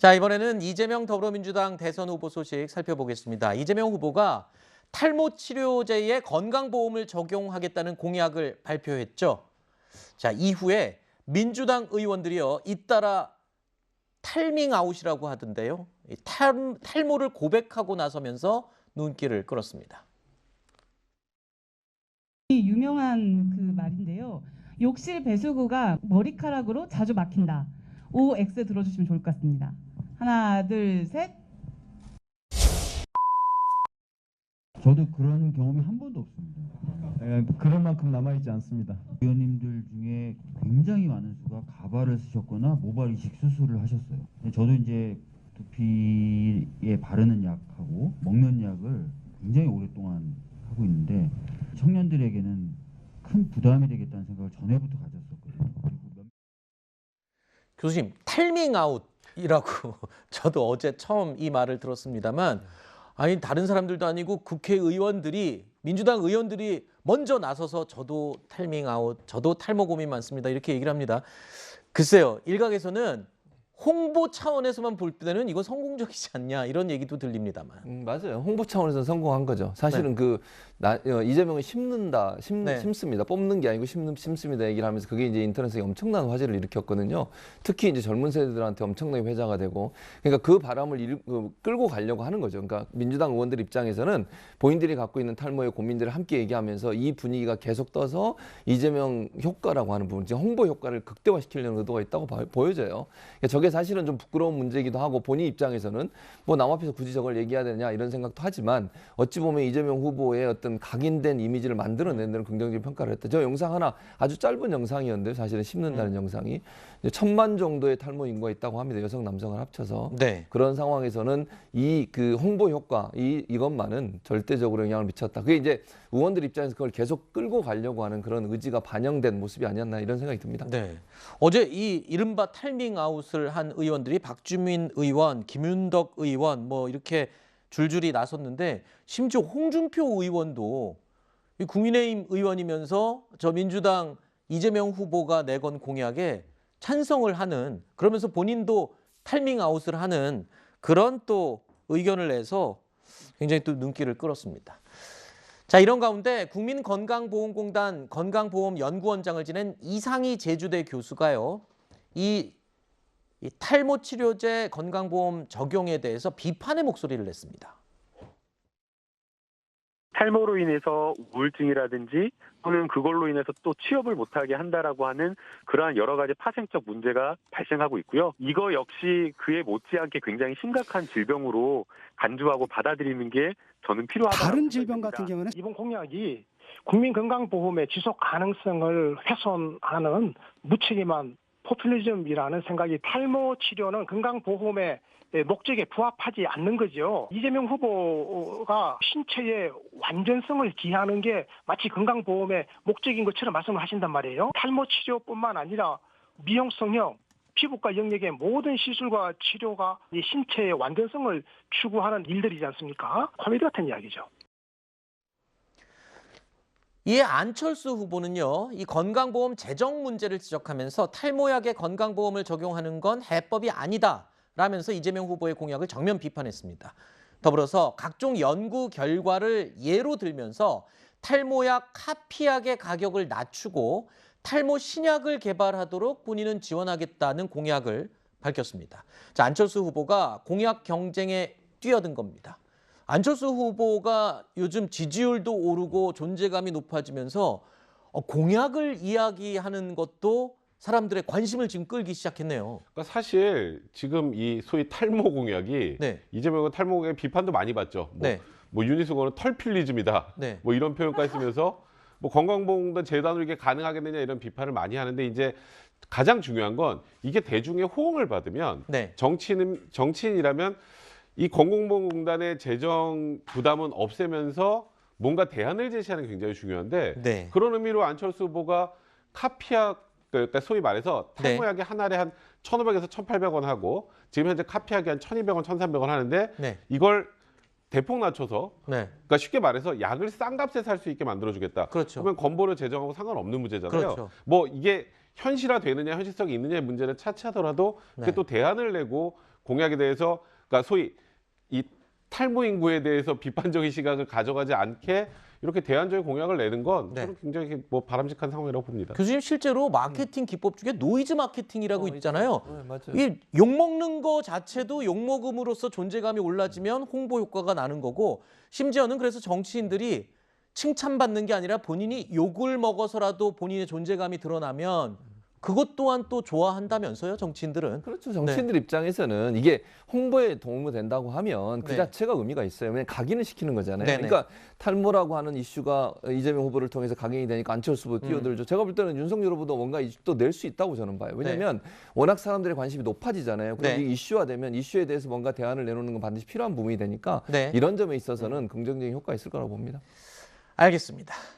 자, 이번에는 이재명 더불어민주당 대선 후보 소식 살펴보겠습니다. 이재명 후보가 탈모 치료제에 건강보험을 적용하겠다는 공약을 발표했죠. 자, 이후에 민주당 의원들이요, 잇따라 탈밍아웃이라고 하던데요. 탈모를 고백하고 나서면서 눈길을 끌었습니다. 유명한 그 말인데요. 욕실 배수구가 머리카락으로 자주 막힌다. OX 들어주시면 좋을 것 같습니다. 하나, 둘, 셋. 저도 그런 경험이 한 번도 없습니다. 그런 만큼 남아있지 않습니다. 의원님들 중에 굉장히 많은 수가 가발을 쓰셨거나 모발 이식 수술을 하셨어요. 저도 이제 두피에 바르는 약하고 먹는 약을 굉장히 오랫동안 하고 있는데 청년들에게는 큰 부담이 되겠다는 생각을 전에부터 가졌었거든요. 교수님, 탈밍아웃이라고 저도 어제 처음 이 말을 들었습니다만, 아니 다른 사람들도 아니고 국회의원들이, 민주당 의원들이 먼저 나서서 저도 탈밍아웃, 저도 탈모 고민 많습니다, 이렇게 얘기를 합니다. 글쎄요, 일각에서는 홍보 차원에서만 볼 때는 이건 성공적이지 않냐, 이런 얘기도 들립니다만. 맞아요. 홍보 차원에서 성공한 거죠. 사실은 이재명을 심는다, 심습니다. 뽑는 게 아니고 심습니다 얘기를 하면서 그게 이제 인터넷에 엄청난 화제를 일으켰거든요. 특히 이제 젊은 세대들한테 엄청나게 회자가 되고, 그러니까 그 바람을 끌고 가려고 하는 거죠. 그러니까 민주당 의원들 입장에서는 본인들이 갖고 있는 탈모의 고민들을 함께 얘기하면서 이 분위기가 계속 떠서 이재명 효과라고 하는 부분, 이제 홍보 효과를 극대화시키려는 의도가 있다고 보여져요. 그러니까 저게 사실은 좀 부끄러운 문제이기도 하고, 본인 입장에서는 뭐 남 앞에서 굳이 저걸 얘기해야 되냐 이런 생각도 하지만, 어찌 보면 이재명 후보의 어떤 각인된 이미지를 만들어낸 데는 긍정적인 평가를 했다. 저 영상 하나 아주 짧은 영상이었는데, 사실은 심는다는 영상이 1000만 정도의 탈모 인구가 있다고 합니다. 여성 남성을 합쳐서. 네. 그런 상황에서는 이 그 홍보 효과 이것만은 절대적으로 영향을 미쳤다. 그게 이제 의원들 입장에서 그걸 계속 끌고 가려고 하는 그런 의지가 반영된 모습이 아니었나, 이런 생각이 듭니다. 네. 어제 이 이른바 탈밍아웃을 한 의원들이 박주민 의원, 김윤덕 의원 뭐 이렇게 줄줄이 나섰는데, 심지어 홍준표 의원도 이 국민의힘 의원이면서 저 민주당 이재명 후보가 내건 공약에 찬성을 하는, 그러면서 본인도 탈밍아웃을 하는 그런 또 의견을 내서 굉장히 또 눈길을 끌었습니다. 자, 이런 가운데 국민건강보험공단 건강보험연구원장을 지낸 이상희 제주대 교수가요, 이 탈모 치료제 건강보험 적용에 대해서 비판의 목소리를 냈습니다. 탈모로 인해서 우울증이라든지 또는 그걸로 인해서 또 취업을 못하게 한다라고 하는 그러한 여러 가지 파생적 문제가 발생하고 있고요. 이거 역시 그에 못지않게 굉장히 심각한 질병으로 간주하고 받아들이는 게 저는 필요하다고 다른 생각합니다. 질병 같은 경우는 이번 공약이 국민건강보험의 지속 가능성을 훼손하는 무책임한 포퓰리즘이라는 생각이, 탈모 치료는 건강보험의 목적에 부합하지 않는 거죠. 이재명 후보가 신체의 완전성을 기하는 게 마치 건강보험의 목적인 것처럼 말씀을 하신단 말이에요. 탈모 치료뿐만 아니라 미용, 성형, 피부과 영역의 모든 시술과 치료가 이 신체의 완전성을 추구하는 일들이지 않습니까? 코미디 같은 이야기죠. 이에 안철수 후보는요, 이 건강보험 재정 문제를 지적하면서 탈모약에 건강보험을 적용하는 건 해법이 아니다 라면서 이재명 후보의 공약을 정면 비판했습니다. 더불어서 각종 연구 결과를 예로 들면서 탈모약 카피약의 가격을 낮추고 탈모 신약을 개발하도록 본인은 지원하겠다는 공약을 밝혔습니다. 자, 안철수 후보가 공약 경쟁에 뛰어든 겁니다. 안철수 후보가 요즘 지지율도 오르고 존재감이 높아지면서 공약을 이야기하는 것도 사람들의 관심을 지금 끌기 시작했네요. 그러니까 사실 지금 이 소위 탈모 공약이, 이재명은 탈모 공약 비판도 많이 받죠. 뭐 윤희숙은 털필리즘이다. 뭐 이런 표현까지 쓰면서 뭐 건강보험공단 재단으로 이게 가능하겠느냐 이런 비판을 많이 하는데, 이제 가장 중요한 건 이게 대중의 호응을 받으면, 정치인이라면 이 건강보험공단의 재정 부담은 없애면서 뭔가 대안을 제시하는 게 굉장히 중요한데, 그런 의미로 안철수 후보가 카피약, 그러니까 소위 말해서 탈모약이 한 알에 한 1,500에서 1,800원 하고, 지금 현재 카피약이 한 1,200원, 1,300원 하는데, 이걸 대폭 낮춰서, 그러니까 쉽게 말해서 약을 싼 값에 살 수 있게 만들어주겠다. 그러면 건보료 재정하고 상관없는 문제잖아요. 뭐 이게 현실화되느냐, 현실성이 있느냐의 문제를 차치하더라도 그게 또 대안을 내고 공약에 대해서 그러니까 소위 이 탈모 인구에 대해서 비판적인 시각을 가져가지 않게 이렇게 대안적인 공약을 내는 건 저는 굉장히 뭐 바람직한 상황이라고 봅니다. 교수님 실제로 마케팅 기법 중에 노이즈 마케팅이라고 있잖아요. 맞아요. 이 욕먹는 거 자체도 욕먹음으로써 존재감이 올라지면 홍보 효과가 나는 거고 심지어는 그래서 정치인들이 칭찬받는 게 아니라 본인이 욕을 먹어서라도 본인의 존재감이 드러나면 그것 또한 또 좋아한다면서요, 정치인들은. 그렇죠. 정치인들 입장에서는 이게 홍보에 도움이 된다고 하면 그 자체가 의미가 있어요. 왜냐하면 각인을 시키는 거잖아요. 그러니까 탈모라고 하는 이슈가 이재명 후보를 통해서 각인이 되니까 안철수 후보 뛰어들죠. 제가 볼 때는 윤석열 후보도 뭔가 또 낼 수 있다고 저는 봐요. 왜냐하면 워낙 사람들의 관심이 높아지잖아요. 그리고 이 이슈화되면 이슈에 대해서 뭔가 대안을 내놓는 건 반드시 필요한 부분이 되니까 이런 점에 있어서는 긍정적인 효과가 있을 거라고 봅니다. 알겠습니다.